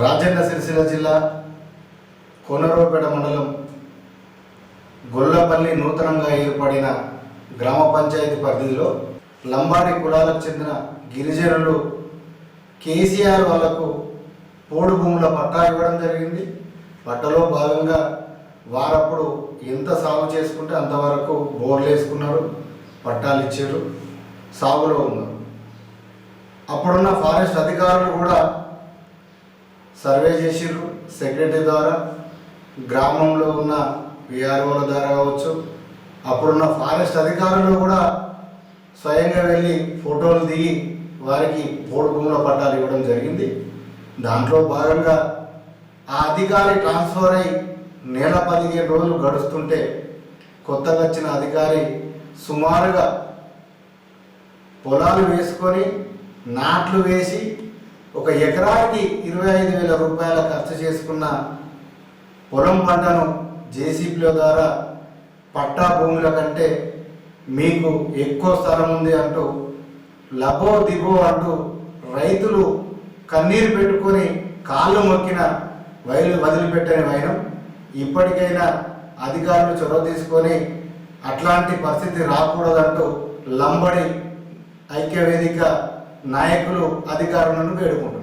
రాజన్న సిరిసిల్ల జిల్లా కోనరావుపేట మండలం గొల్లపల్లి నూతనంగా ఏర్పడిన గ్రామ పంచాయతీ పరిధిలో లంబాడి కులాలకు చెందిన గిరిజనులు కేసీఆర్ వాళ్లకు పోడు భూముల పట్టా ఇవ్వడం జరిగింది. పట్టలో భాగంగా వారప్పుడు ఎంత సాగు చేసుకుంటే అంతవరకు బోర్లు వేసుకున్నారు, పట్టాలు ఇచ్చారు, సాగులో ఉన్నారు. అప్పుడున్న ఫారెస్ట్ అధికారులు కూడా సర్వే చేసిర్రు. సెక్రటరీ ద్వారా, గ్రామంలో ఉన్న విఆర్ఓల ద్వారా కావచ్చు, అప్పుడున్న ఫారెస్ట్ అధికారులు కూడా స్వయంగా వెళ్ళి ఫోటోలు దిగి వారికి పోడు భూముల పట్టాలు ఇవ్వడం జరిగింది. దాంట్లో భాగంగా ఆ అధికారి ట్రాన్స్ఫర్ అయి నెల 15 రోజులు గడుస్తుంటే కొత్తగా వచ్చిన అధికారి సుమారుగా పొలాలు వేసుకొని నాట్లు వేసి ఒక ఎకరానికి 25,000 రూపాయల ఖర్చు చేసుకున్న పొలం పంటను జేసీబీల ద్వారా పట్టా భూముల కంటే మీకు ఎక్కువ స్థలం ఉంది అంటూ లబో దిబో అంటూ రైతులు కన్నీరు పెట్టుకొని కాళ్ళు మొక్కిన వదిలిపెట్టని వైనం. ఇప్పటికైనా అధికారులు చొరవ తీసుకొని అట్లాంటి పరిస్థితి రాకూడదంటూ లంబడి ఐక్యవేదిక నాయకులు అధికారులను వేడుకుంటారు.